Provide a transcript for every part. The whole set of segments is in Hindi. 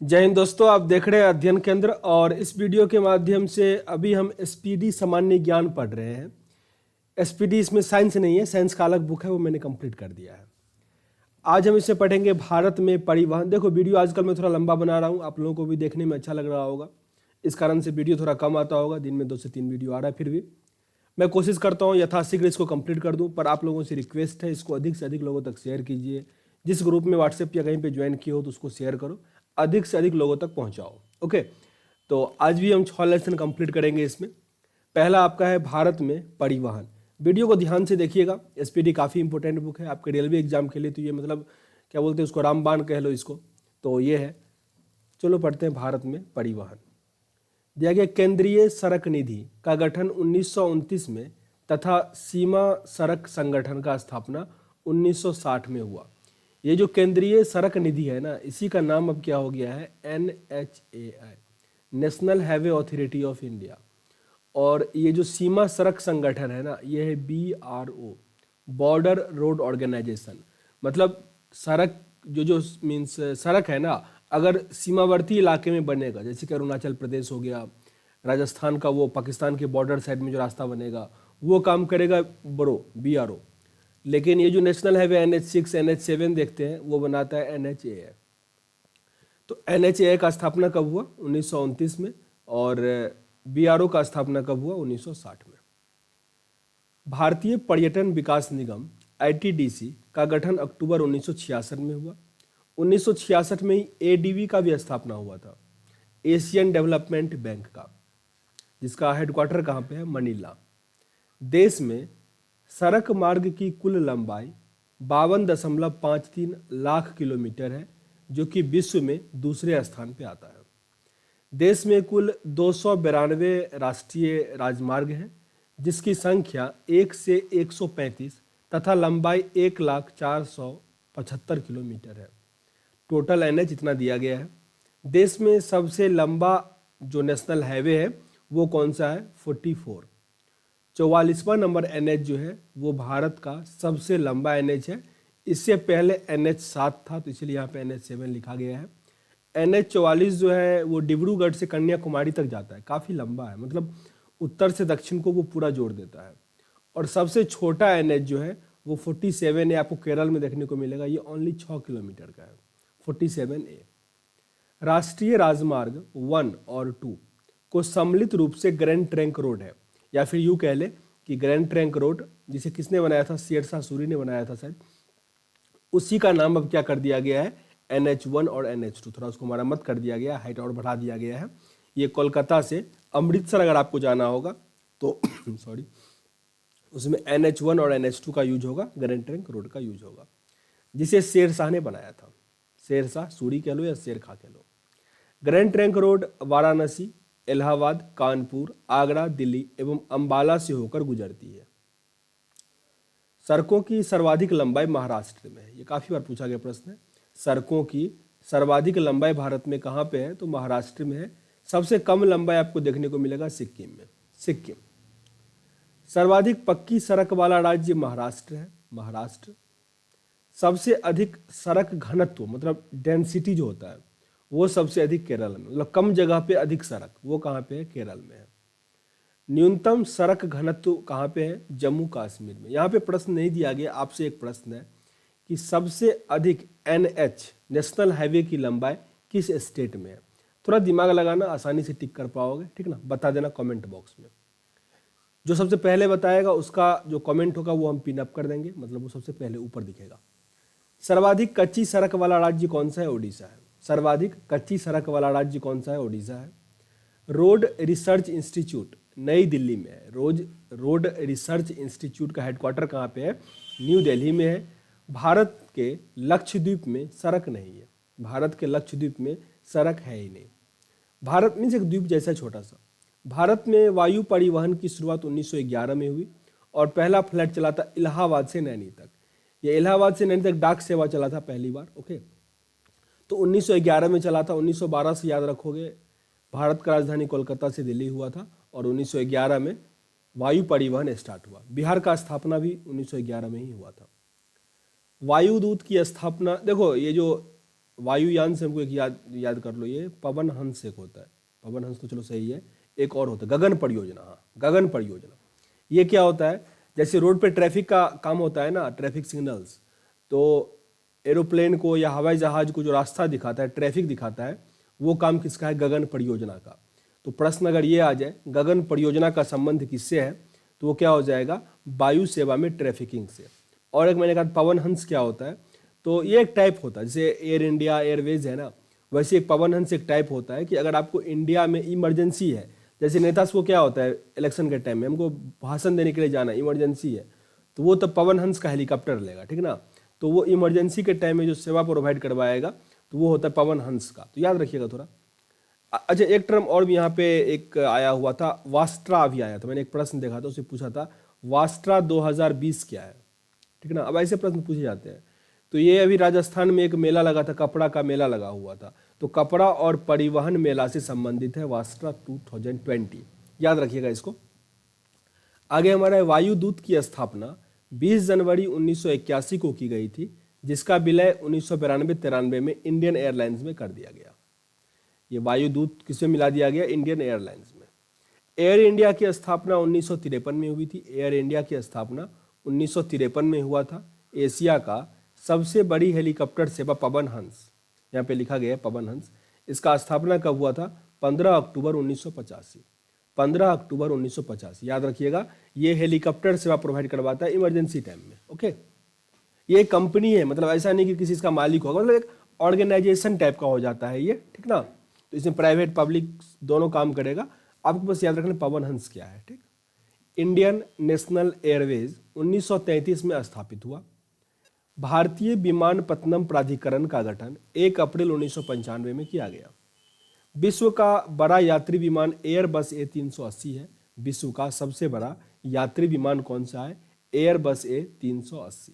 जय हिंद दोस्तों, आप देख रहे हैं अध्ययन केंद्र और इस वीडियो के माध्यम से अभी हम एसपीडी सामान्य ज्ञान पढ़ रहे हैं। एसपीडी इसमें साइंस नहीं है, साइंस का अलग बुक है, वो मैंने कंप्लीट कर दिया है। आज हम इसे पढ़ेंगे भारत में परिवहन। देखो वीडियो आजकल मैं थोड़ा लंबा बना रहा हूँ, आप लोगों को भी देखने में अच्छा लग रहा होगा, इस कारण से वीडियो थोड़ा कम आता होगा। दिन में 2 से 3 वीडियो आ रहा है, फिर भी मैं कोशिश करता हूँ यथाशीघ्र इसको कंप्लीट कर दूँ। पर आप लोगों से रिक्वेस्ट है, इसको अधिक से अधिक लोगों तक शेयर कीजिए। जिस ग्रुप में व्हाट्सएप या कहीं पे ज्वाइन किए हो तो उसको शेयर करो, अधिक से अधिक लोगों तक पहुँचाओ। ओके, तो आज भी हम 6 लेसन कंप्लीट करेंगे इसमें। पहला आपका है भारत में परिवहन। वीडियो को ध्यान से देखिएगा, एसपीडी काफ़ी इंपॉर्टेंट बुक है आपके रेलवे एग्जाम के लिए। तो ये मतलब क्या बोलते हैं उसको, रामबाण कह लो इसको। तो ये है, चलो पढ़ते हैं। भारत में परिवहन दिया गया, केंद्रीय सड़क निधि का गठन 1929 में तथा सीमा सड़क संगठन का स्थापना 1960 में हुआ। ये जो केंद्रीय सड़क निधि है ना, इसी का नाम अब क्या हो गया है, NHAI, national highway authority of India. और ये जो सीमा सड़क संगठन है ना, ये है BRO, बॉर्डर रोड ऑर्गेनाइजेशन। मतलब सड़क जो मीन्स सड़क है ना, अगर सीमावर्ती इलाके में बनेगा, जैसे कि अरुणाचल प्रदेश हो गया, राजस्थान का वो पाकिस्तान के बॉर्डर साइड में जो रास्ता बनेगा, वो काम करेगा BRO। लेकिन ये जो नेशनल हाईवे NH6 NH7 देखते हैं, वो बनाता है NHAI। तो NHAI का स्थापना कब हुआ, 1929 में, और BRO का स्थापना कब हुआ, 1960 में। भारतीय पर्यटन विकास निगम ITDC का गठन अक्टूबर 1966 में हुआ। 1966 में ही ADB का भी स्थापना हुआ था, एशियन डेवलपमेंट बैंक का, जिसका हेडक्वार्टर कहाँ पे है, मनीला। देश में सड़क मार्ग की कुल लंबाई 52.53 लाख किलोमीटर है, जो कि विश्व में दूसरे स्थान पे आता है। देश में कुल 292 राष्ट्रीय राजमार्ग हैं, जिसकी संख्या 1 से 135 तथा लंबाई 1,04,75 किलोमीटर है। टोटल NH इतना दिया गया है। देश में सबसे लंबा जो नेशनल हाईवे है वो कौन सा है, 44। 44वां नंबर NH जो है वो भारत का सबसे लंबा NH है। इससे पहले NH7 था, तो इसलिए यहाँ पे NH7 लिखा गया है। NH44 जो है वो डिब्रूगढ़ से कन्याकुमारी तक जाता है, काफ़ी लंबा है, मतलब उत्तर से दक्षिण को वो पूरा जोड़ देता है। और सबसे छोटा NH जो है वो 47 है, आपको केरल में देखने को मिलेगा, ये ओनली 6 किलोमीटर का है, 47A। राष्ट्रीय राजमार्ग 1 और 2 को सम्मिलित रूप से ग्रैंड ट्रंक रोड है, या फिर यूँ कह ले कि ग्रैंड ट्रंक रोड, जिसे किसने बनाया था, शेरशाह सूरी ने बनाया था शायद, उसी का नाम अब क्या कर दिया गया है, NH1 और NH2। थोड़ा उसको मरम्मत कर दिया गया, हाइट और बढ़ा दिया गया है। ये कोलकाता से अमृतसर अगर आपको जाना होगा तो सॉरी, उसमें NH1 और NH2 का यूज होगा, ग्रैंड ट्रंक रोड का यूज होगा, जिसे शेरशाह ने बनाया था। शेरशाह सूरी कह लो या शेर खा कह लो। Grand trunk road Varanasi, Allahabad, Kanpur, Agra, Delhi एवं अंबाला से होकर गुजरती है। सड़कों की सर्वाधिक लंबाई महाराष्ट्र में है, ये काफ़ी बार पूछा गया प्रश्न है। सड़कों की सर्वाधिक लंबाई भारत में कहाँ पे है, तो महाराष्ट्र में है। सबसे कम लंबाई आपको देखने को मिलेगा सिक्किम में, सिक्किम। सर्वाधिक पक्की सड़क वाला राज्य महाराष्ट्र है, महाराष्ट्र। सबसे अधिक सड़क घनत्व मतलब डेंसिटी जो होता है वो सबसे अधिक केरल में, मतलब कम जगह पे अधिक सड़क, वो कहाँ पे है, केरल में है। न्यूनतम सड़क घनत्व कहाँ पे है, जम्मू कश्मीर में। यहाँ पे प्रश्न नहीं दिया गया, आपसे एक प्रश्न है कि सबसे अधिक NH नेशनल हाईवे की लंबाई किस स्टेट में है। थोड़ा दिमाग लगाना, आसानी से टिक कर पाओगे, ठीक ना, बता देना कमेंट बॉक्स में। जो सबसे पहले बताएगा उसका जो कमेंट होगा वो हम पिन अप कर देंगे, मतलब वो सबसे पहले ऊपर दिखेगा। सर्वाधिक कच्ची सड़क वाला राज्य कौन सा है, ओडिशा है। सर्वाधिक कच्ची सड़क वाला राज्य कौन सा है, ओडिशा है। रोड रिसर्च इंस्टीट्यूट नई दिल्ली में है। रोड रिसर्च इंस्टीट्यूट का हेडक्वार्टर कहाँ पे है, न्यू दिल्ली में है। भारत के लक्षद्वीप में सड़क नहीं है, भारत के लक्षद्वीप में सड़क है ही नहीं। भारत मीन्स एक द्वीप जैसा छोटा सा। भारत में वायु परिवहन की शुरुआत 1911 में हुई और पहला फ्लाइट चला था इलाहाबाद से नैनी तक। ये इलाहाबाद से नैनी तक डाक सेवा चला था पहली बार, ओके। तो 1911 में चला था। 1912 से याद रखोगे, भारत का राजधानी कोलकाता से दिल्ली हुआ था और 1911 में वायु परिवहन स्टार्ट हुआ। बिहार का स्थापना भी 1911 में ही हुआ था। वायुदूत की स्थापना, देखो ये जो वायुयान से हमको एक याद कर लो, ये पवन हंस एक होता है। पवन हंस तो चलो सही है, एक और होता है गगन परियोजना। हाँ, गगन परियोजना। ये क्या होता है, जैसे रोड पे ट्रैफिक का काम होता है ना, ट्रैफिक सिग्नल्स, तो एरोप्लेन को या हवाई जहाज को जो रास्ता दिखाता है, ट्रैफिक दिखाता है, वो काम किसका है, गगन परियोजना का। तो प्रश्न अगर ये आ जाए गगन परियोजना का संबंध किससे है, तो वो क्या हो जाएगा, वायु सेवा में ट्रैफिकिंग से। और एक मैंने कहा पवन हंस क्या होता है, तो ये एक टाइप होता है, जैसे एयर इंडिया एयरवेज है ना, वैसे एक पवन हंस एक टाइप होता है कि अगर आपको इंडिया में इमरजेंसी है, जैसे नेता को क्या होता है इलेक्शन के टाइम में, हमको भाषण देने के लिए जाना, इमरजेंसी है, तो वो तब पवन हंस का हेलीकॉप्टर लेगा, ठीक ना। तो वो इमरजेंसी के टाइम में जो सेवा प्रोवाइड करवाएगा, तो वो होता है पवन हंस का। तो याद रखिएगा थोड़ा। अच्छा, एक टर्म और भी यहाँ पे एक आया हुआ था, वास्ट्रा अभी आया था, मैंने एक प्रश्न देखा था, उसे पूछा था वास्ट्रा 2020 क्या है, ठीक ना। अब ऐसे प्रश्न पूछे जाते हैं। तो ये अभी राजस्थान में एक मेला लगा था, कपड़ा का मेला लगा हुआ था, तो कपड़ा और परिवहन मेला से संबंधित है वास्ट्रा 2020, याद रखिएगा इसको। आगे हमारा वायुदूत की स्थापना 20 जनवरी 1981 को की गई थी, जिसका विलय 1992-93 में इंडियन एयरलाइंस में कर दिया गया। ये वायुदूत किसमें मिला दिया गया, इंडियन एयरलाइंस में। एयर इंडिया की स्थापना 1953 में हुई थी। एयर इंडिया की स्थापना 1953 में हुआ था। एशिया का सबसे बड़ी हेलीकॉप्टर सेवा पवन हंस, यहाँ पे लिखा गया है पवन हंस, इसका स्थापना कब हुआ था, 15 अक्टूबर 1985। 15 अक्टूबर 1985, याद रखिएगा। ये हेलीकॉप्टर सेवा प्रोवाइड करवाता है इमरजेंसी टाइम में। ओके, ये कंपनी है, मतलब ऐसा नहीं कि किसी इसका मालिक होगा, मतलब एक ऑर्गेनाइजेशन टाइप का हो जाता है ये, ठीक ना। तो इसमें प्राइवेट पब्लिक दोनों काम करेगा। आपको बस याद रखना पवन हंस क्या है, ठीक। इंडियन नेशनल एयरवेज 1933 में स्थापित हुआ। भारतीय विमानपत्तनम प्राधिकरण का गठन 1 अप्रैल 1995 में किया गया। विश्व का बड़ा यात्री विमान एयरबस A380 है। विश्व का सबसे बड़ा यात्री विमान कौन सा है, एयरबस A380।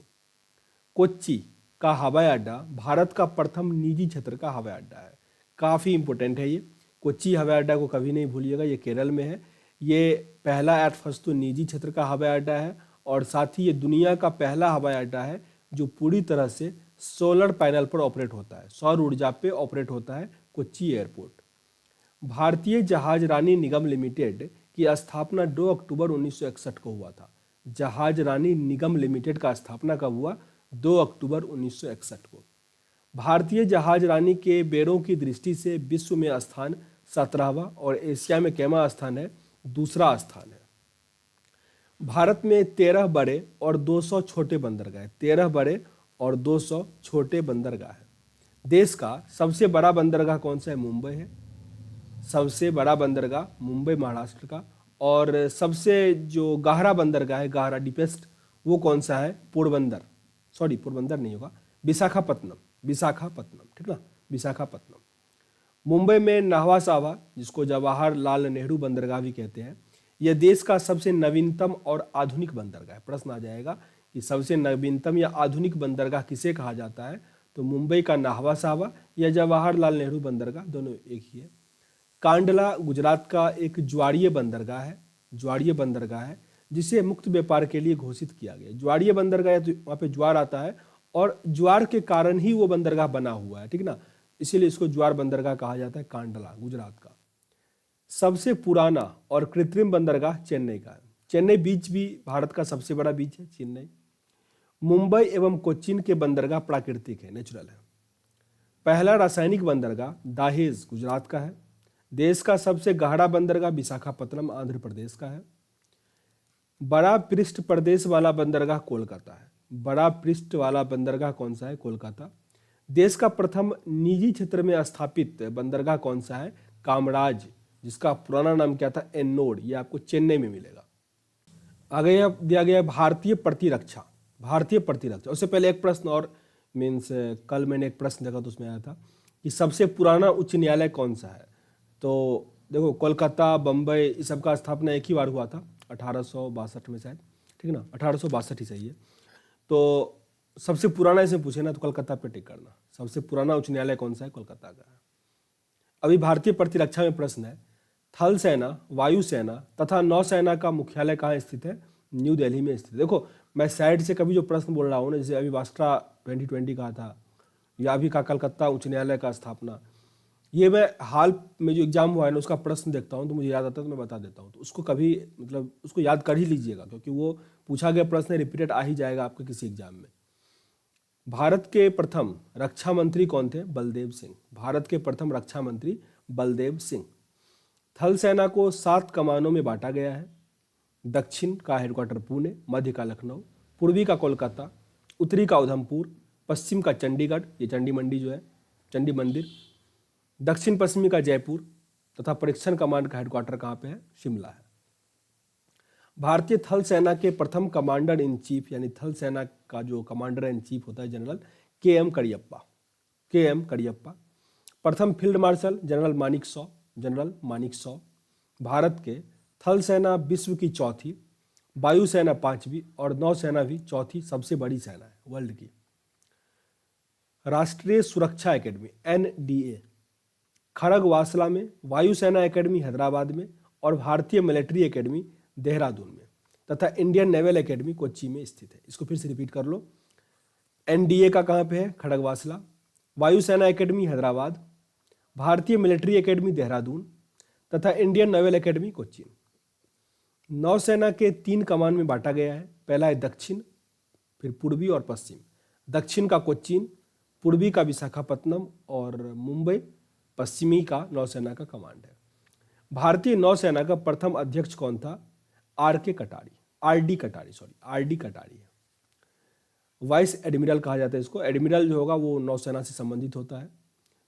कोच्चि का हवाई अड्डा भारत का प्रथम निजी क्षेत्र का हवाई अड्डा है। काफ़ी इंपॉर्टेंट है ये, कोच्चि हवाई अड्डा को कभी नहीं भूलिएगा, ये केरल में है। ये पहला एट फर्स्ट तो निजी क्षेत्र का हवाई अड्डा है, और साथ ही ये दुनिया का पहला हवाई अड्डा है जो पूरी तरह से सोलर पैनल पर ऑपरेट होता है, सौर ऊर्जा पे ऑपरेट होता है कोच्चि एयरपोर्ट। भारतीय जहाज रानी निगम लिमिटेड की स्थापना 2 अक्टूबर 1961 को हुआ था। जहाज रानी निगम लिमिटेड का स्थापना कब हुआ, 2 अक्टूबर 1961 को। भारतीय जहाज रानी के बेड़ों की दृष्टि से विश्व में स्थान 17वां और एशिया में कैमा स्थान है, दूसरा स्थान है। भारत में 13 बड़े और 200 छोटे बंदरगाह, 13 बड़े और 200 छोटे बंदरगाह है। देश का सबसे बड़ा बंदरगाह कौन सा है, मुंबई है। सबसे बड़ा बंदरगाह मुंबई महाराष्ट्र का। और सबसे जो गहरा बंदरगाह है, गहरा डीपेस्ट, वो कौन सा है, पोरबंदर, सॉरी पोरबंदर नहीं होगा, विशाखापत्तनम, विशाखापत्तनम, ठीक ना, विशाखापत्तनम। मुंबई में नाहवा सावा, जिसको जवाहरलाल नेहरू बंदरगाह भी कहते हैं, यह देश का सबसे नवीनतम और आधुनिक बंदरगाह है। प्रश्न आ जाएगा कि सबसे नवीनतम या आधुनिक बंदरगाह किसे कहा जाता है, तो मुंबई का नाहवा सावा या जवाहरलाल नेहरू बंदरगाह, दोनों एक ही है। कांडला गुजरात का एक ज्वारीय बंदरगाह है, ज्वारीय बंदरगाह है, जिसे मुक्त व्यापार के लिए घोषित किया गया। ज्वारीय बंदरगाह तो वहाँ पे ज्वार आता है, और ज्वार के कारण ही वो बंदरगाह बना हुआ है, ठीक ना, इसीलिए इसको ज्वार बंदरगाह कहा जाता है, कांडला गुजरात का। सबसे पुराना और कृत्रिम बंदरगाह चेन्नई का है। चेन्नई बीच भी भारत का सबसे बड़ा बीच है, चेन्नई। मुंबई एवं कोच्चिन के बंदरगाह प्राकृतिक है, नेचुरल है। पहला रासायनिक बंदरगाह दाहेज गुजरात का है। देश का सबसे गहरा बंदरगाह विशाखापत्तनम आंध्र प्रदेश का है। बड़ा पृष्ठ प्रदेश वाला बंदरगाह कोलकाता है। बड़ा पृष्ठ वाला बंदरगाह कौन सा है, कोलकाता। देश का प्रथम निजी क्षेत्र में स्थापित बंदरगाह कौन सा है, कामराज, जिसका पुराना नाम क्या था, एन्नोड। ये आपको चेन्नई में मिलेगा। आगे यह दिया गया भारतीय प्रतिरक्षा, भारतीय प्रतिरक्षा। उससे पहले एक प्रश्न और, मीन्स कल मैंने एक प्रश्न देखा तो उसमें आया था कि सबसे पुराना उच्च न्यायालय कौन सा है। तो देखो, कोलकाता, बम्बई, इस सब का स्थापना एक ही बार हुआ था, 1862 में शायद, ठीक ना, 1862 ही सही है। तो सबसे पुराना इसमें पूछे ना तो कोलकाता पे टिक करना। सबसे पुराना उच्च न्यायालय कौन सा है, कोलकाता का है। अभी भारतीय प्रतिरक्षा में प्रश्न है, थल सेना, वायुसेना तथा नौसेना का मुख्यालय कहाँ स्थित है, न्यू दिल्ली में स्थित है। देखो, मैं साइड से कभी जो प्रश्न बोल रहा हूँ ना, जैसे अभी वास्ट्रा 2020 कहा था, या अभी का कलकत्ता उच्च न्यायालय का स्थापना। ये मैं हाल में जो एग्जाम हुआ है ना उसका प्रश्न देखता हूँ तो मुझे याद आता है तो मैं बता देता हूँ, तो उसको कभी मतलब उसको याद कर ही लीजिएगा, क्योंकि वो पूछा गया प्रश्न रिपीटेड आ ही जाएगा आपके किसी एग्जाम में। भारत के प्रथम रक्षा मंत्री कौन थे? बलदेव सिंह। भारत के प्रथम रक्षा मंत्री बलदेव सिंह। थल सेना को 7 कमानों में बांटा गया है। दक्षिण का हेडक्वार्टर पुणे, मध्य का लखनऊ, पूर्वी का कोलकाता, उत्तरी का उधमपुर, पश्चिम का चंडीगढ़, ये चंडी मंडी जो है, चंडी मंदिर, दक्षिण पश्चिमी का जयपुर, तथा परीक्षण कमांड का हेडक्वार्टर कहाँ पे है? शिमला है। भारतीय थल सेना के प्रथम कमांडर इन चीफ, यानी थल सेना का जो कमांडर इन चीफ होता है general K M. Cariappa, K M. Cariappa. प्रथम field marshal general Manek Shaw, general Manek Shaw. भारत के थल सेना विश्व की चौथी, वायुसेना 5वीं और नौसेना भी चौथी सबसे बड़ी सेना है वर्ल्ड की। राष्ट्रीय सुरक्षा एकेडमी एनडीए खड़गवासला में, वायुसेना एकेडमी हैदराबाद में और भारतीय मिलिट्री एकेडमी देहरादून में तथा इंडियन नेवल एकेडमी कोच्चि में स्थित है। इसको फिर से रिपीट कर लो। एनडीए का कहाँ पे है? खड़गवासला। वायुसेना एकेडमी हैदराबाद, भारतीय मिलिट्री एकेडमी देहरादून तथा इंडियन नेवल एकेडमी कोच्चि। नौसेना के 3 कमान में बांटा गया है। पहला है दक्षिण, फिर पूर्वी और पश्चिम। दक्षिण का कोच्चिन, पूर्वी का विशाखापत्तनम और मुंबई, पश्चिमी का नौसेना का कमांड है। भारतीय नौसेना का प्रथम अध्यक्ष कौन था? आर.के. कटारी, आर.डी. कटारी, सॉरी आर.डी. कटारी है। वाइस एडमिरल कहा जाता है इसको। एडमिरल जो होगा वो नौसेना से संबंधित होता है,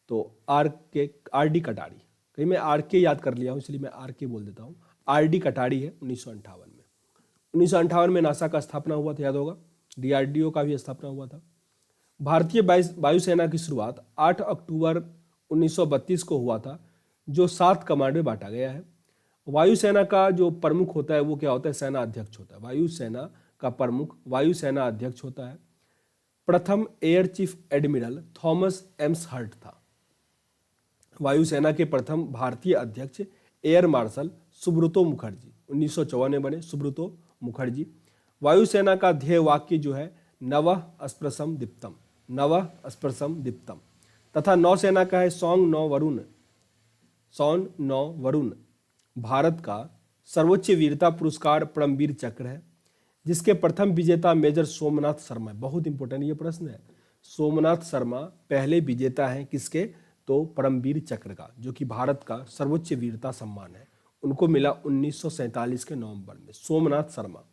तो आर.डी. कटारी। कहीं मैं आर.के. याद कर लिया हूँ इसलिए मैं आर.के. बोल देता हूँ। आर.डी. कटारी है 1958 में। 1958 में नासा का स्थापना हुआ था, याद होगा। डीआरडीओ का भी स्थापना हुआ था। भारतीय वायुसेना की शुरुआत 8 अक्टूबर 1932 को हुआ था, जो 7 कमांड में बांटा गया है। वायुसेना का जो प्रमुख होता है वो क्या होता है? सेना अध्यक्ष होता है। वायुसेना का प्रमुख वायुसेना अध्यक्ष होता है। प्रथम एयर चीफ एडमिरल थॉमस एम्स हर्ट था। वायुसेना के प्रथम भारतीय अध्यक्ष एयर मार्शल सुब्रतो मुखर्जी 1954 में बने, सुब्रतो मुखर्जी। वायुसेना का ध्येय वाक्य जो है नवः स्पृशं दीप्तम, नवः स्पृशं दीप्तम। तथा नौसेना का है सौंग नौ वरुण, सौन नौ वरुण। भारत का सर्वोच्च वीरता पुरस्कार परमवीर चक्र है, जिसके प्रथम विजेता मेजर सोमनाथ शर्मा है। बहुत इंपॉर्टेंट ये प्रश्न है। सोमनाथ शर्मा पहले विजेता हैं किसके? तो परमवीर चक्र का, जो कि भारत का सर्वोच्च वीरता सम्मान है। उनको मिला 1947 के नवंबर में। सोमनाथ शर्मा।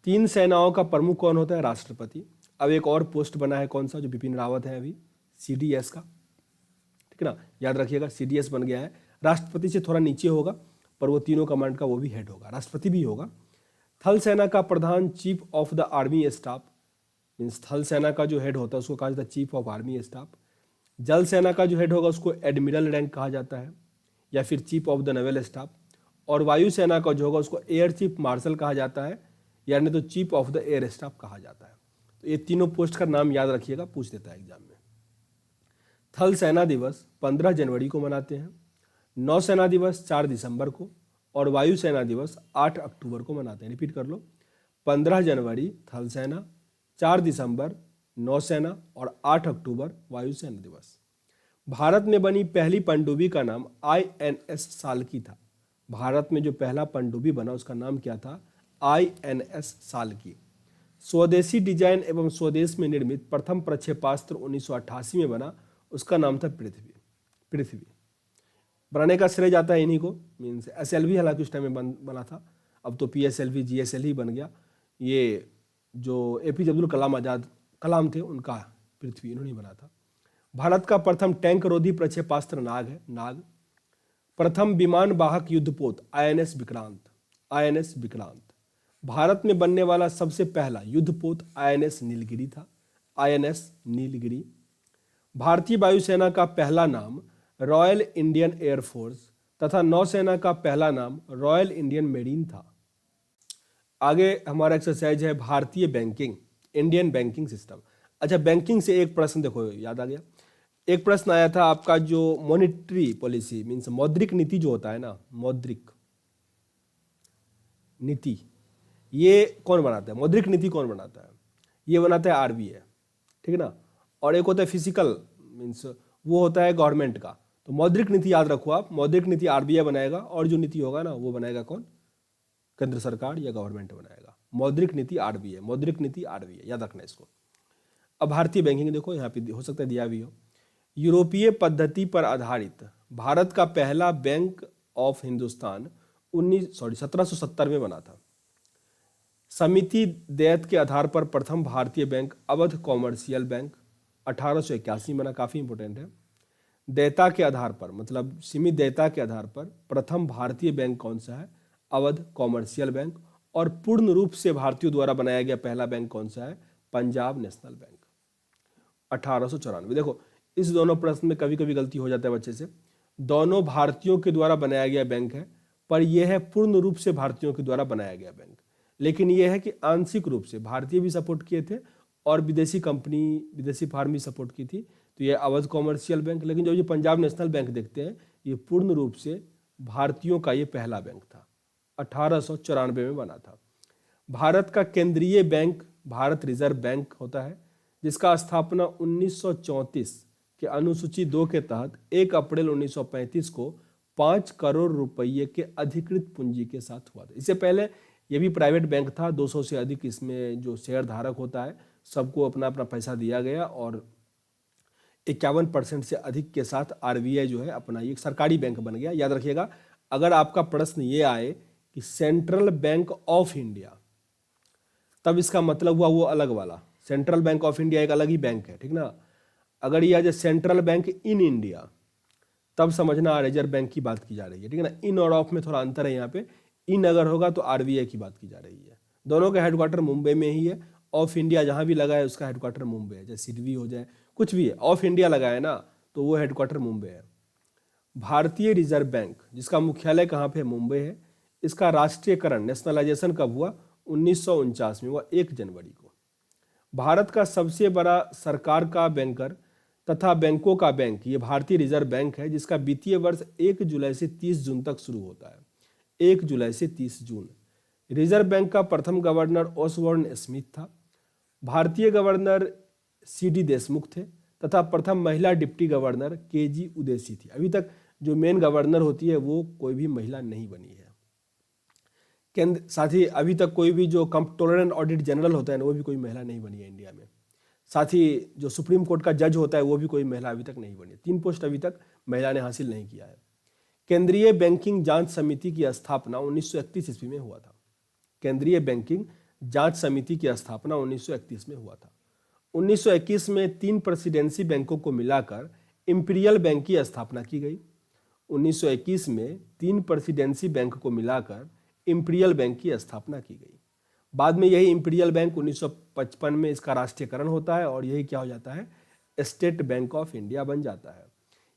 3 सेनाओं का प्रमुख कौन होता है? राष्ट्रपति। अब एक और पोस्ट बना है, कौन सा? जो बिपिन रावत है अभी, सीडीएस का, ठीक है ना, याद रखिएगा सीडीएस बन गया है। राष्ट्रपति से थोड़ा नीचे होगा, पर वो तीनों कमांड का वो भी हेड होगा, राष्ट्रपति भी होगा। थल सेना का प्रधान chief of the army staff, means थल सेना का जो हेड होता है उसको कहा जाता है चीफ ऑफ आर्मी स्टाफ। जल सेना का जो हेड होगा उसको एडमिरल रैंक कहा जाता है या फिर chief of the naval staff. और वायुसेना का जो होगा उसको एयर चीफ मार्शल कहा जाता है, यानी तो chief of the air staff कहा जाता है। तो ये तीनों पोस्ट का नाम याद रखिएगा, पूछ देता है एग्जाम में। थल सेना दिवस 15 जनवरी को मनाते हैं, नौसेना दिवस 4 दिसंबर को और वायुसेना दिवस 8 अक्टूबर को मनाते हैं। रिपीट कर लो, 15 जनवरी थल सेना, 4 दिसंबर नौसेना और 8 अक्टूबर वायुसेना दिवस। भारत में बनी पहली पनडुब्बी का नाम INS साल्की था। भारत में जो पहला पनडुब्बी बना उसका नाम क्या था? INS साल्की। स्वदेशी डिजाइन एवं स्वदेश में निर्मित प्रथम प्रक्षेपास्त्र 1988 में बना, उसका नाम था पृथ्वी। पृथ्वी बनाने का श्रेय जाता है इन्हीं को, मीन्स SLV हालांकि उस टाइम में बना था, अब तो PSLV GSL ही बन गया। ये जो APJ अब्दुल कलाम आजाद कलाम थे उनका पृथ्वी इन्होंने बना था। भारत का प्रथम टैंक रोधी प्रक्षेपास्त्र नाग है, नाग। प्रथम विमान वाहक युद्धपोत INS विक्रांत, INS विक्रांत। भारत में बनने वाला सबसे पहला युद्धपोत INS नीलगिरी था, INS नीलगिरी। भारतीय वायुसेना का पहला नाम रॉयल इंडियन एयरफोर्स तथा नौसेना का पहला नाम रॉयल इंडियन मेरीन था। आगे हमारा एक्सरसाइज है भारतीय बैंकिंग, इंडियन बैंकिंग सिस्टम। अच्छा, बैंकिंग से एक प्रश्न देखो याद आ गया। एक प्रश्न आया था आपका, जो मॉनेटरी पॉलिसी मीन्स मौद्रिक नीति जो होता है ना, मौद्रिक नीति, ये कौन बनाता है? मौद्रिक नीति कौन बनाता है? ये बनाता है RBI, ठीक है ना। और एक होता है फिजिकल, मीन्स वो होता है गवर्नमेंट का। तो मौद्रिक नीति याद रखो आप, मौद्रिक नीति आरबीआई बनाएगा और जो नीति होगा ना वो बनाएगा कौन, केंद्र सरकार या गवर्नमेंट बनाएगा। मौद्रिक नीति आरबीआई, मौद्रिक नीति आरबीआई, याद रखना इसको। अब भारतीय बैंकिंग देखो, यहाँ पे हो सकता है दिया भी हो। यूरोपीय पद्धति पर आधारित भारत का पहला बैंक ऑफ हिंदुस्तान 1770 में बना था। समिति दैत के आधार पर प्रथम भारतीय बैंक अवध कॉमर्शियल बैंक 1881 बना, काफी इंपॉर्टेंट है। देयता के आधार पर, मतलब सीमित देयता के आधार पर प्रथम भारतीय बैंक कौन सा है, अवध कॉमर्शियल बैंक। और पूर्ण रूप से भारतीयों द्वारा बनाया गया पहला बैंक कौन सा है, पंजाब नेशनल बैंक 1894। देखो इस दोनों प्रश्न में कभी कभी गलती हो जाता है बच्चे से, दोनों भारतीयों के द्वारा बनाया गया बैंक है, पर यह है पूर्ण रूप से भारतीयों के द्वारा बनाया गया बैंक। लेकिन यह है कि आंशिक रूप से भारतीय भी सपोर्ट किए थे और विदेशी कंपनी, विदेशी फार्म भी सपोर्ट की थी, तो यह अवध कॉमर्शियल बैंक। लेकिन जो ये पंजाब नेशनल बैंक देखते हैं, ये पूर्ण रूप से भारतीयों का ये पहला बैंक था, 1894 में बना था। भारत का केंद्रीय बैंक भारत रिजर्व बैंक होता है, जिसका स्थापना 1934 के अनुसूची 2 के तहत 1 अप्रैल 1935 को 5 करोड़ रुपये के अधिकृत पूंजी के साथ हुआ था। इससे पहले ये भी प्राइवेट बैंक था, 200 से अधिक इसमें जो शेयर धारक होता है सबको अपना अपना पैसा दिया गया और 51% से अधिक के साथ आरबीआई जो है अपना ये सरकारी बैंक बन गया। याद रखिएगा, अगर आपका प्रश्न ये आए कि सेंट्रल बैंक ऑफ इंडिया, तब इसका मतलब हुआ वो अलग वाला, सेंट्रल बैंक ऑफ इंडिया एक अलग ही बैंक है, ठीक ना। अगर ये आ जाए सेंट्रल बैंक इन इंडिया, तब समझना रिजर्व बैंक की बात की जा रही है, ठीक है ना। इन और ऑफ में थोड़ा अंतर है यहाँ पे, इन अगर होगा तो आरबीआई की बात की जा रही है। दोनों का हेडक्वार्टर मुंबई में ही है, ऑफ इंडिया जहाँ भी लगा है उसका हेडक्वार्टर मुंबई है, जैसे सिडबी हो जाए कुछ भी है, ऑफ इंडिया लगा है ना तो वो हेडक्वार्टर मुंबई है। भारतीय रिजर्व बैंक जिसका मुख्यालय कहाँ पे मुंबई है, इसका राष्ट्रीयकरण, नेशनलाइजेशन कब हुआ, 1949 में हुआ, 1 जनवरी को। भारत का सबसे बड़ा सरकार का बैंकर तथा बैंकों का बैंक ये भारतीय रिजर्व बैंक है, जिसका वित्तीय वर्ष 1 जुलाई से 30 जून तक शुरू होता है, 1 जुलाई से 30 जून। रिजर्व बैंक का प्रथम गवर्नर ओसबोर्न स्मिथ था। भारतीय गवर्नर सीडी देशमुख थे तथा प्रथम महिला डिप्टी गवर्नर केजी उदेसी थी। अभी तक जो मेन गवर्नर होती है वो कोई भी महिला नहीं बनी है। केंद्र साथ ही अभी तक कोई भी जो कंट्रोलर एंड ऑडिट जनरल होता है ना वो भी कोई महिला नहीं बनी है इंडिया में। साथ ही जो सुप्रीम कोर्ट का जज होता है वो भी कोई महिला अभी तक नहीं बनी है। 3 पोस्ट अभी तक महिला ने हासिल नहीं किया है। केंद्रीय बैंकिंग जांच समिति की स्थापना 1931 ईस्वी में हुआ था। केंद्रीय बैंकिंग जांच समिति की स्थापना 1931 में हुआ था। 1921 में 3 प्रेसिडेंसी बैंकों को मिलाकर इंपीरियल बैंक की स्थापना की गई। 1921 में 3 प्रेसिडेंसी बैंक को मिलाकर इंपीरियल बैंक की स्थापना की गई। बाद में यही इंपीरियल बैंक 1955 में इसका राष्ट्रीयकरण होता है और यही क्या हो जाता है, स्टेट बैंक ऑफ इंडिया बन जाता है।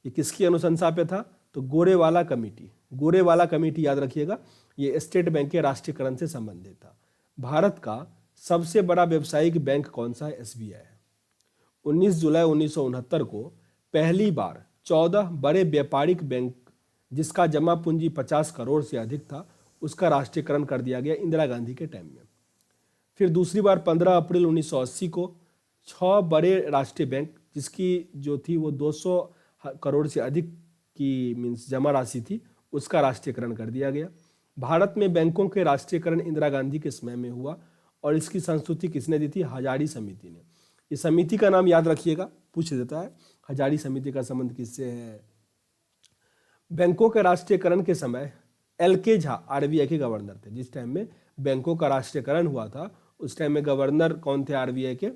ये किसकी अनुशंसा पे था, तो गोरेवाला कमेटी। गोरेवाला कमेटी याद रखिएगा, ये स्टेट बैंक के राष्ट्रीयकरण से संबंधित था। भारत का सबसे बड़ा व्यावसायिक बैंक कौन सा है, एसबीआई है। 19 जुलाई 1969 को पहली बार 14 बड़े व्यापारिक बैंक जिसका जमा पूंजी 50 करोड़ से अधिक था उसका राष्ट्रीयकरण कर दिया गया इंदिरा गांधी के टाइम में। फिर दूसरी बार 15 अप्रैल 1980 को 6 बड़े राष्ट्रीय बैंक जिसकी जो थी वो 200 करोड़ से अधिक की मीन्स जमा राशि थी उसका राष्ट्रीयकरण कर दिया गया। भारत में बैंकों के राष्ट्रीयकरण इंदिरा गांधी के समय में हुआ और इसकी संस्तुति किसने दी थी, हजारी समिति ने। इस समिति का नाम याद रखिएगा, पूछ देता है, हजारी समिति का संबंध किससे है। बैंकों के राष्ट्रीयकरण के समय एल.के. झा आरबीआई के गवर्नर थे। जिस टाइम में बैंकों का राष्ट्रीयकरण हुआ था उस टाइम में गवर्नर कौन थे आरबीआई के,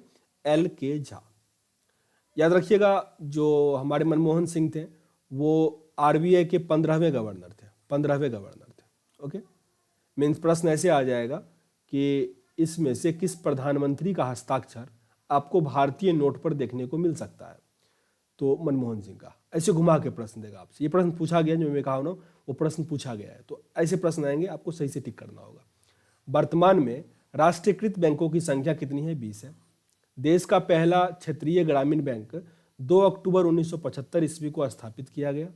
एल.के. झा। याद रखिएगा जो हमारे मनमोहन सिंह थे वो आरबीआई के 15वें गवर्नर थे, 15वें गवर्नर थे। ओके, मीन्स प्रश्न ऐसे आ जाएगा कि इसमें से किस प्रधानमंत्री का हस्ताक्षर आपको भारतीय नोट पर देखने को मिल सकता है, तो मनमोहन सिंह का। ऐसे घुमा के प्रश्न देगा आपसे, ये प्रश्न पूछा गया जो मैं कहा ना वो प्रश्न पूछा गया है, तो ऐसे प्रश्न आएंगे, आपको सही से टिक करना होगा। वर्तमान में राष्ट्रीयकृत बैंकों की संख्या कितनी है, 20 है। देश का पहला क्षेत्रीय ग्रामीण बैंक 2 अक्टूबर 1975 ईस्वी को स्थापित किया गया।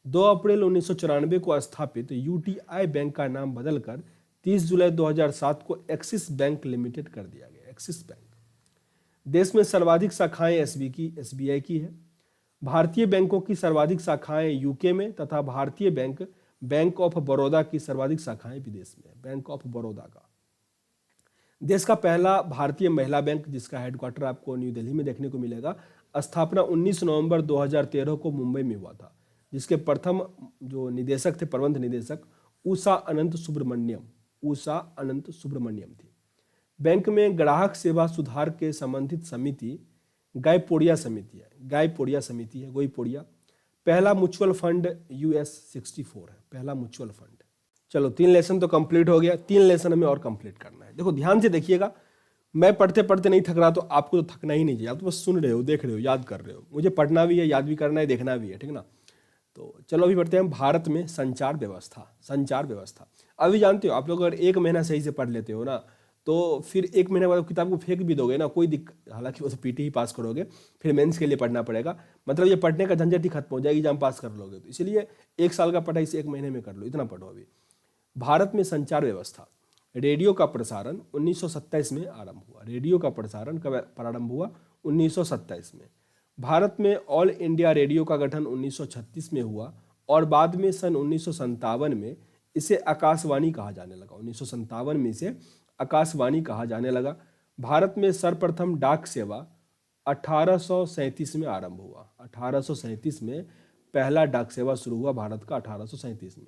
2 अप्रैल 1994 को स्थापित यूटीआई बैंक का नाम बदलकर 30 जुलाई 2007 को एक्सिस बैंक लिमिटेड कर दिया गया, एक्सिस बैंक। देश में सर्वाधिक शाखाएं एसबीआई की है। भारतीय बैंकों की सर्वाधिक शाखाएं यूके में तथा भारतीय बैंक ऑफ बड़ौदा की सर्वाधिक शाखाएं विदेश में है। बैंक ऑफ बड़ौदा का देश का पहला भारतीय महिला बैंक, जिसका हेडक्वार्टर आपको न्यू दिल्ली में देखने को मिलेगा, स्थापना 19 नवंबर 2013 को मुंबई में हुआ था, जिसके प्रथम जो निदेशक थे, प्रबंध निदेशक उषा अनंत सुब्रमण्यम थी। बैंक में ग्राहक सेवा सुधार के संबंधित समिति गायपोडिया समिति है, गोईपोडिया। पहला म्यूचुअल फंड US 64 है, पहला म्यूचुअल फंड। चलो 3 लेसन तो कंप्लीट हो गया, 3 लेसन हमें और कंप्लीट करना है। देखो ध्यान से देखिएगा, मैं पढ़ते पढ़ते नहीं थक रहा तो आपको तो थकना ही नहीं चाहिए, आप तो बस सुन रहे हो, देख रहे हो, याद कर रहे हो। मुझे पढ़ना भी है, याद भी करना है, देखना भी है, ठीक ना। तो चलो अभी पढ़ते हैं भारत में संचार व्यवस्था। अभी जानते हो आप लोग, अगर 1 महीना सही से पढ़ लेते हो ना, तो फिर 1 महीने बाद किताब को फेंक भी दोगे ना, कोई दिक्कत, हालांकि वो तो पीटी ही पास करोगे, फिर मेंस के लिए पढ़ना पड़ेगा। मतलब ये पढ़ने का झंझट ही खत्म हो जाएगी, एग्जाम पास कर लोगे। तो इसलिए 1 साल का पढ़ाई इसे 1 महीने में कर लो, इतना पढ़ो अभी। भारत में संचार व्यवस्था। रेडियो का प्रसारण 1927 में आरंभ हुआ। रेडियो का प्रसारण कब प्रारंभ हुआ? 1927 में। भारत में ऑल इंडिया रेडियो का गठन 1936 में हुआ और बाद में सन 1957 में इसे आकाशवाणी कहा जाने लगा। 1957 में इसे आकाशवाणी कहा जाने लगा। भारत में सर्वप्रथम डाक सेवा 1837 में आरंभ हुआ। 1837 में पहला डाक सेवा शुरू हुआ भारत का, 1837 में।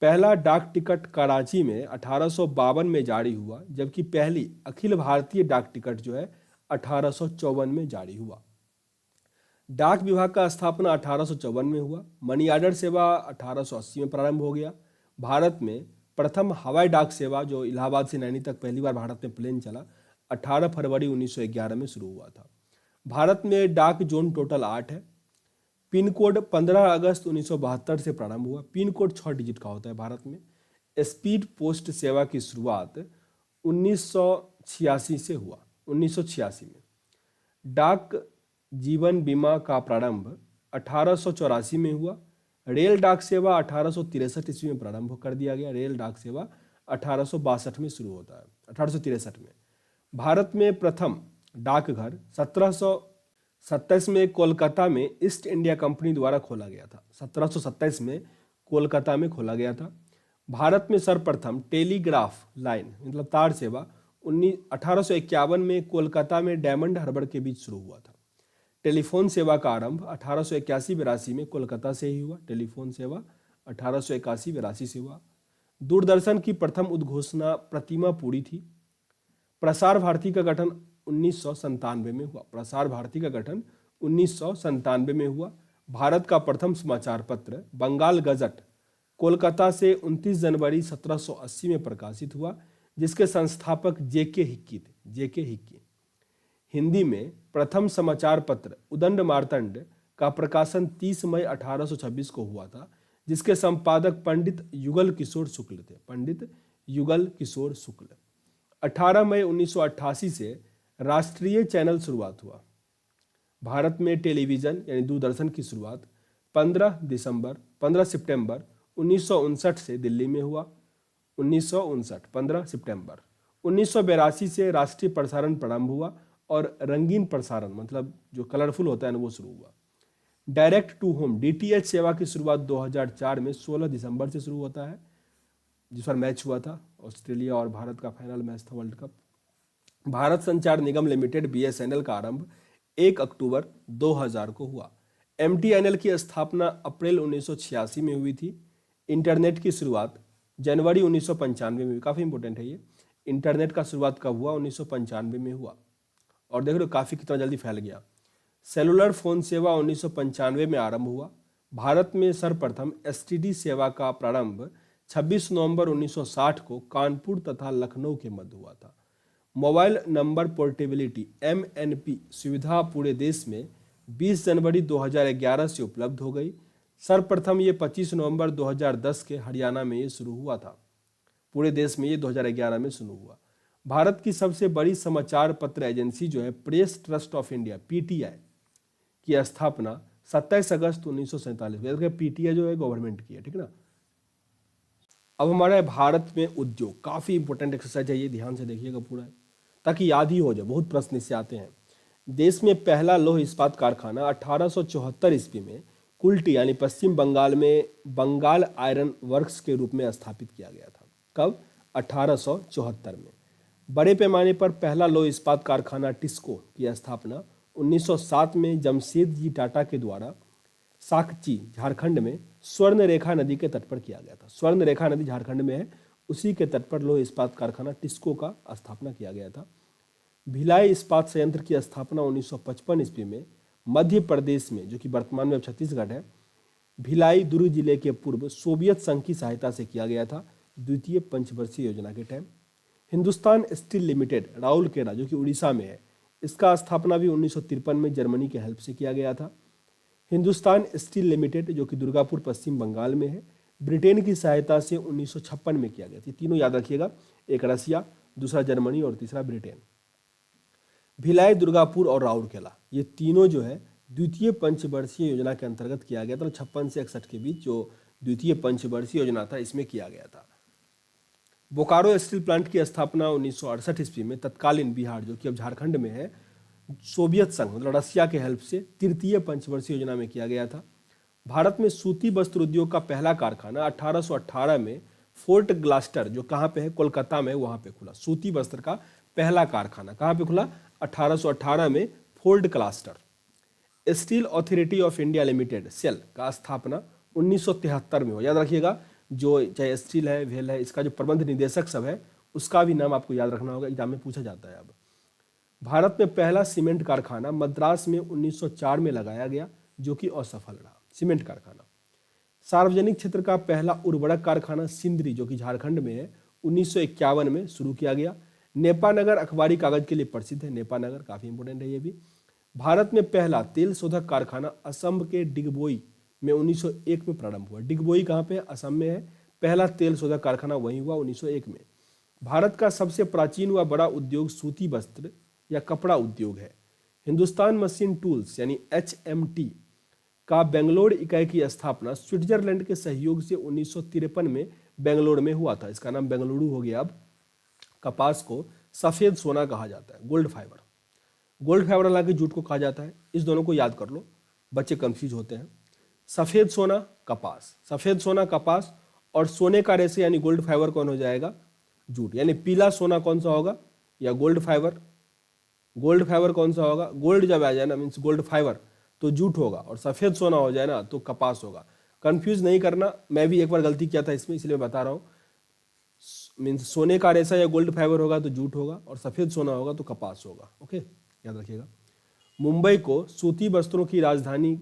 पहला डाक टिकट कराची में 1852 में जारी हुआ, जबकि पहली अखिल भारतीय डाक टिकट जो है 1854 में जारी हुआ। डाक विभाग का स्थापना 1854 में हुआ। मनी ऑर्डर सेवा 1880 में प्रारंभ हो गया। भारत में प्रथम हवाई डाक सेवा जो इलाहाबाद से नैनी तक पहली बार भारत में प्लेन चला, 18 फरवरी 1911 में शुरू हुआ था। भारत में डाक जोन टोटल 8 है। पिन कोड 15 अगस्त 1972 से प्रारंभ हुआ। पिन कोड 6 डिजिट का होता है भारत में। स्पीड पोस्ट सेवा की शुरुआत 1986 से हुआ, 1986 में। डाक जीवन बीमा का प्रारंभ 1884 में हुआ। रेल डाक सेवा 1863 ईस्वी में प्रारंभ कर दिया गया। रेल डाक सेवा 1862 में शुरू होता है, 1863 में। भारत में प्रथम डाकघर 1727 में कोलकाता में ईस्ट इंडिया कंपनी द्वारा खोला गया था। 1727 में कोलकाता में खोला गया था। भारत में सर्वप्रथम टेलीग्राफ लाइन मतलब तार सेवा 1851 में कोलकाता में डायमंड हार्बर के बीच शुरू हुआ था। टेलीफोन सेवा का आरंभ 1881-82 में कोलकाता से ही हुआ। टेलीफोन सेवा 1881-82 से हुआ। दूरदर्शन की प्रथम उद्घोषणा प्रतिमा पुरी थी। प्रसार भारती का गठन 1997 में हुआ। प्रसार भारती का गठन 1997 में हुआ। भारत का प्रथम समाचार पत्र बंगाल गजट कोलकाता से 29 जनवरी 1780 में प्रकाशित हुआ, जिसके संस्थापक जेके हिक्की थे। जेके हिक्की। हिंदी में प्रथम समाचार पत्र उदंड मार्तंड का प्रकाशन 30 मई 1826 को हुआ था, जिसके संपादक पंडित युगल किशोर शुक्ल थे। पंडित युगल किशोर शुक्ल। 18 मई 1988 से राष्ट्रीय चैनल शुरुआत हुआ। भारत में टेलीविजन यानी दूरदर्शन की शुरुआत 15 सितंबर 1959 से दिल्ली में हुआ। 1959 15 सितंबर 1982 से राष्ट्रीय प्रसारण प्रारंभ हुआ और रंगीन प्रसारण मतलब जो कलरफुल होता है ना वो शुरू हुआ। डायरेक्ट टू होम DTH सेवा की शुरुआत 2004 में 16 दिसंबर से शुरू होता है, जिस पर मैच हुआ था ऑस्ट्रेलिया और भारत का फाइनल मैच था वर्ल्ड कप। भारत संचार निगम लिमिटेड BSNL का आरंभ 1 अक्टूबर 2000 को हुआ। MTNL की स्थापना अप्रैल 1986 में हुई थी। इंटरनेट की शुरुआत जनवरी 1995 में हुई। काफ़ी इंपॉर्टेंट है ये। इंटरनेट का शुरुआत कब हुआ? 1995 में हुआ। और देख लो काफ़ी कितना जल्दी फैल गया। सेलुलर फ़ोन सेवा 1995 में आरंभ हुआ। भारत में सर्वप्रथम STD सेवा का प्रारंभ 26 नवंबर 1960 को कानपुर तथा लखनऊ के मध्य हुआ था। मोबाइल नंबर पोर्टेबिलिटी MNP सुविधा पूरे देश में 20 जनवरी 2011 से उपलब्ध हो गई। सर्वप्रथम ये 25 नवंबर 2010 के हरियाणा में ये शुरू हुआ था। पूरे देश में ये 2011 में शुरू हुआ। भारत की सबसे बड़ी समाचार पत्र एजेंसी जो है press trust of India PTI की स्थापना 27 अगस्त 1947 में। PTI जो है गवर्नमेंट की है, ठीक ना। अब हमारा भारत में उद्योग, काफ़ी इंपॉर्टेंट एक्सरसाइज है ये, ध्यान से देखिएगा पूरा। ताकि याद ही हो जाए, बहुत प्रश्न इससे आते हैं। देश में पहला लौह इस्पात कारखाना 1874 ईस्वी में कुल्टी यानी पश्चिम बंगाल में बंगाल आयरन वर्क्स के रूप में स्थापित किया गया था। कब? 1874 में। बड़े पैमाने पर पहला लौह इस्पात कारखाना टिस्को की स्थापना 1907 में जमशेदजी टाटा के द्वारा साकची झारखंड में स्वर्ण रेखा नदी के तट पर किया गया था। स्वर्ण रेखा नदी झारखंड में है, उसी के तट पर लौह इस्पात कारखाना टिस्को का स्थापना किया गया था। भिलाई इस्पात संयंत्र की स्थापना 1955 ईस्वी में मध्य प्रदेश में, जो कि वर्तमान में छत्तीसगढ़ है, भिलाई दुर्ग जिले के पूर्व सोवियत संघ की सहायता से किया गया था, द्वितीय पंचवर्षीय योजना के time. Hindustan steel limited Rourkela, जो कि उड़ीसा में है, इसका स्थापना भी 1953 में जर्मनी के हेल्प से किया गया था। हिंदुस्तान स्टील लिमिटेड, जो कि दुर्गापुर पश्चिम बंगाल में है, ब्रिटेन की सहायता से 1956 में किया गया था। तीनों याद रखिएगा, एक रसिया, दूसरा जर्मनी और तीसरा ब्रिटेन। भिलाई, दुर्गापुर और राउरकेला, ये तीनों जो है द्वितीय पंचवर्षीय योजना के अंतर्गत किया गया था। 56 से 61 के बीच जो द्वितीय पंचवर्षीय योजना था, इसमें किया गया था। बोकारो स्टील प्लांट की स्थापना 1968 ईस्वी में तत्कालीन बिहार, जो कि अब झारखंड में है, सोवियत संघ मतलब रसिया के हेल्प से तृतीय पंचवर्षीय योजना में किया गया था। भारत में सूती वस्त्र उद्योग का पहला कारखाना 1818 में फोर्ट ग्लास्टर, जो कहाँ पे है, कोलकाता में, वहाँ पे खुला। सूती वस्त्र का पहला कारखाना कहाँ पे खुला? 1818 में fort Gloster. Steel authority of India limited SAIL का स्थापना 1973 में हो। याद रखिएगा, जो चाहे स्टील है, वेल है, इसका जो प्रबंध निदेशक सब है, उसका भी नाम आपको याद रखना होगा, एग्जाम में पूछा जाता है। अब भारत में पहला सीमेंट कारखाना मद्रास में 1904 में लगाया गया, जो कि असफल रहा। सीमेंट कारखाना। सार्वजनिक क्षेत्र का पहला उर्वरक कारखाना सिंदरी, जो कि झारखंड में है, 1951 में शुरू किया गया। नेपानगर अखबारी कागज के लिए प्रसिद्ध है। नेपानगर काफी इंपोर्टेंट है ये भी। भारत में पहला तेल शोधक कारखाना असम के डिगबोई में 1901 में प्रारंभ हुआ। डिगबोई कहाँ पे है? असम में है। पहला तेल शोधक कारखाना वहीं हुआ 1901 में। भारत का सबसे प्राचीन व बड़ा उद्योग सूती वस्त्र या कपड़ा उद्योग है। हिंदुस्तान मशीन टूल्स यानी HMT का बेंगलोर इकाई की स्थापना स्विट्जरलैंड के सहयोग से 1953 में बेंगलोर में हुआ था। इसका नाम बेंगलुरु हो गया अब। कपास को सफेद सोना कहा जाता है, गोल्ड फाइबर। गोल्ड फाइबर हालांकि जूट को कहा जाता है। इस दोनों को याद कर लो, बच्चे कंफ्यूज होते हैं। सफेद सोना, कपास। सफेद सोना, कपास और सोने का रेशे यानी गोल्ड फाइबर कौन हो जाएगा? जूट। यानी पीला सोना कौन सा होगा? या गोल्ड फाइबर। गोल्ड फाइबर कौन सा होगा? गोल्ड जब आ जाए ना, मीन्स गोल्ड फाइबर, तो जूट होगा, और सफेद सोना हो जाए ना तो कपास होगा। कंफ्यूज नहीं करना, मैं भी एक बार गलती किया था इसमें, इसलिए बता रहा हूँ। मीन्स सोने का रेशा या गोल्ड फाइबर होगा तो जूट होगा, और सफेद सोना होगा तो कपास होगा। ओके, याद रखिएगा। मुंबई को सूती वस्त्रों की राजधानी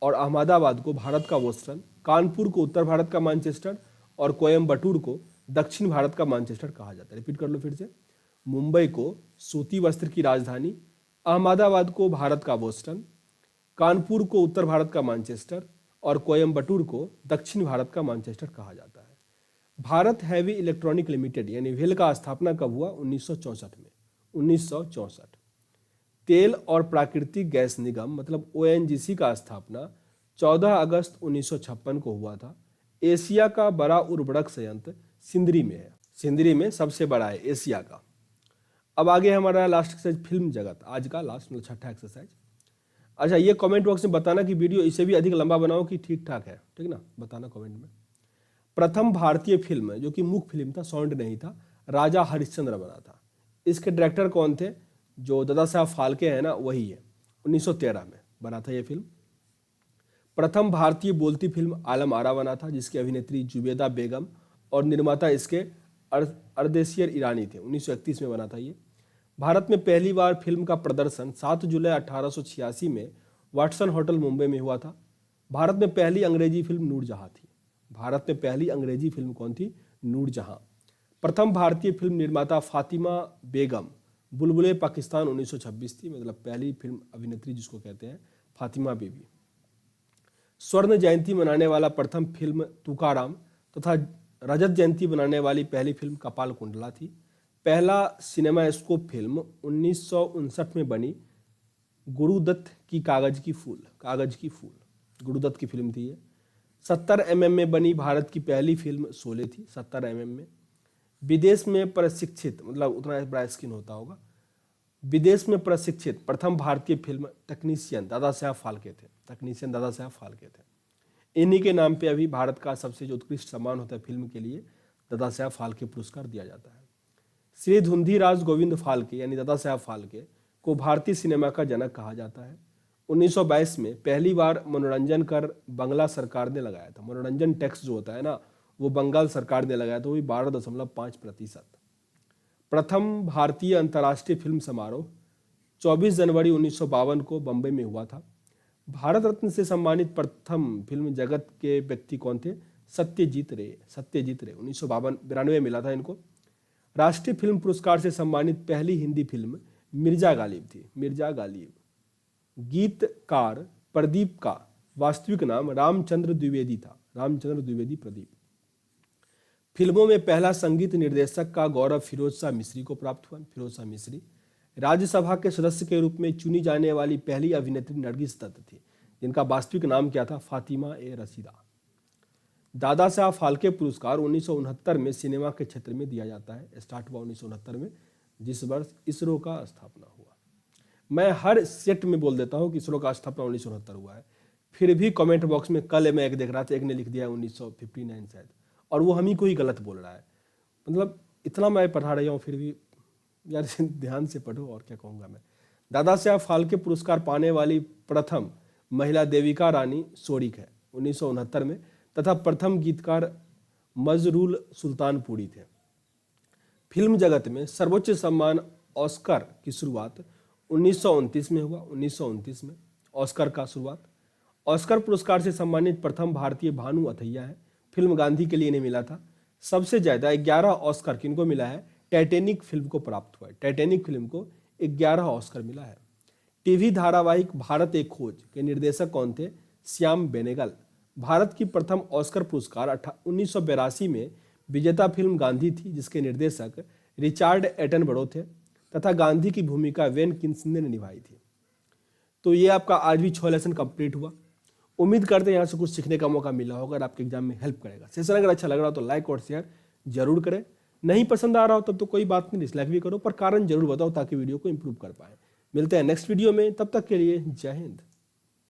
और अहमदाबाद को भारत का बोस्टन, कानपुर को उत्तर भारत का मैनचेस्टर और कोयम्बटूर को दक्षिण भारत का मैनचेस्टर कहा जाता है। रिपीट कर लो फिर से। मुंबई को सूती वस्त्र की राजधानी, अहमदाबाद को भारत का बोस्टन, कानपुर को उत्तर भारत का मैनचेस्टर और कोयम्बटूर को दक्षिण भारत का मैनचेस्टर कहा जाता है। भारत हैवी इलेक्ट्रॉनिक लिमिटेड यानी वेल का स्थापना कब हुआ? 1964 में। 1964। तेल और प्राकृतिक गैस निगम मतलब ONGC का स्थापना 14 अगस्त 1956 को हुआ था। एशिया का बड़ा उर्वरक संयंत्र सिंदरी में है। सिंदरी में सबसे बड़ा है एशिया का। अब आगे हमारा लास्ट एक्सरसाइज फिल्म जगत, आज का लास्ट मतलब छठा एक्सरसाइज। अच्छा, ये कमेंट बॉक्स में बताना कि वीडियो इसे भी अधिक लंबा बनाओ कि ठीक ठाक है, ठीक ना, बताना कमेंट में। प्रथम भारतीय फिल्म जो कि मुख्य फिल्म था, साउंड नहीं था, राजा हरिश्चंद्र बना था। इसके डायरेक्टर कौन थे? जो दादा साहब फाल्के हैं ना, वही है। 1913 में बना था ये फिल्म। प्रथम भारतीय बोलती फिल्म आलम आरा बना था, जिसकी अभिनेत्री जुबेदा बेगम और निर्माता इसके अर्देशियर ईरानी थे। 1931 में बना था ये। भारत में पहली बार फिल्म का प्रदर्शन 7 जुलाई 1886 में वाटसन होटल मुंबई में हुआ था। भारत में पहली अंग्रेजी फिल्म नूरजहां थी। भारत में पहली अंग्रेजी फिल्म कौन थी? नूरजहां। प्रथम भारतीय फिल्म निर्माता फातिमा बेगम, बुलबुले पाकिस्तान 1926 थी, मतलब पहली फिल्म अभिनेत्री जिसको कहते हैं फातिमा बीबी। स्वर्ण जयंती मनाने वाला प्रथम फिल्म तुकाराम तथा रजत जयंती मनाने वाली पहली फिल्म कपाल कुंडला थी। पहला सिनेमास्कोप फिल्म 1959 में बनी गुरुदत्त की कागज की फूल। गुरुदत्त की फिल्म थी ये। 70 mm में बनी भारत की पहली फिल्म शोले थी, 70 mm में। विदेश में प्रशिक्षित, मतलब उतना बड़ा स्किन होता होगा। विदेश में प्रशिक्षित प्रथम भारतीय फिल्म टेक्नीशियन दादा साहब फाल्के थे। टेक्नीशियन दादा साहब फाल्के थे। इन्हीं के नाम पे अभी भारत का सबसे जो उत्कृष्ट सम्मान होता है फिल्म के लिए, दादा साहब फाल्के पुरस्कार दिया जाता है। श्री धुंधीराज गोविंद फाल्के यानी दादा साहब फाल्के को भारतीय सिनेमा का जनक कहा जाता है। 1922 में पहली बार मनोरंजन कर बंगला सरकार ने लगाया था। मनोरंजन टैक्स जो होता है ना, वो बंगाल सरकार ने लगाया था, वो भी 12.5%। प्रथम भारतीय अंतर्राष्ट्रीय फिल्म समारोह 24 जनवरी 1952 को बम्बई में हुआ था। भारत रत्न से सम्मानित प्रथम फिल्म जगत के व्यक्ति कौन थे? सत्यजीत रे। 1992 मिला था इनको। राष्ट्रीय फिल्म पुरस्कार से सम्मानित पहली हिंदी फिल्म मिर्जा गालिब थी। मिर्जा गालिब। गीतकार प्रदीप का वास्तविक नाम रामचंद्र द्विवेदी था। रामचंद्र द्विवेदी प्रदीप। फिल्मों में पहला संगीत निर्देशक का गौरव फिरोज शाह मिस्री को प्राप्त हुआ। फिरोज शाह मिस्री। राज्यसभा के सदस्य के रूप में चुनी जाने वाली पहली अभिनेत्री नरगिस दत्त थी, जिनका वास्तविक नाम क्या था? फातिमा ए रशीदा। दादा साहब फाल्के पुरस्कार 1969 में सिनेमा के क्षेत्र में दिया जाता है। स्टार्ट हुआ 1969 में, जिस वर्ष इसरो का स्थापना हुआ। मैं हर सेट में बोल देता हूँ कि इसरो का स्थापना 1969 हुआ है, फिर भी कमेंट बॉक्स में कल मैं एक देख रहा था, एक ने लिख दिया 1959 शायद, और वो हम ही को ही गलत बोल रहा है। मतलब इतना मैं पढ़ा रहा हूँ, फिर भी यार ध्यान से पढ़ो, और क्या कहूँगा मैं। दादा साहब फाल्के पुरस्कार पाने वाली प्रथम महिला देविका रानी सोरिक है 1969 में, तथा प्रथम गीतकार मजरूल सुल्तानपुरी थे। फिल्म जगत में सर्वोच्च सम्मान ऑस्कर की शुरुआत 1929 में हुआ। 1929 में ऑस्कर का शुरुआत। ऑस्कर पुरस्कार से सम्मानित प्रथम भारतीय भानु अथैया है। फिल्म गांधी के लिए इन्हें मिला था। सबसे ज्यादा 11 ऑस्कर किनको मिला है? टाइटैनिक फिल्म को प्राप्त हुआ है। टाइटैनिक फिल्म को 11 ऑस्कर मिला है। टीवी धारावाहिक भारत एक खोज के निर्देशक कौन थे? श्याम बेनेगल। भारत की प्रथम ऑस्कर पुरस्कार 1982 में विजेता फिल्म गांधी थी, जिसके निर्देशक रिचार्ड एटनबरो थे, तथा गांधी की भूमिका वेन किंग्सले ने निभाई थी। तो ये आपका आज भी 6 लेसन कंप्लीट हुआ। उम्मीद करते हैं यहाँ से कुछ सीखने का मौका मिला होगा और आपके एग्जाम में हेल्प करेगा। सेशन अगर अच्छा लग रहा हो तो लाइक और शेयर जरूर करें। नहीं पसंद आ रहा हो तब तो कोई बात नहीं, डिसलाइक भी करो, पर कारण जरूर बताओ ताकि वीडियो को इंप्रूव कर पाए। मिलते हैं नेक्स्ट वीडियो में, तब तक के लिए जय हिंद।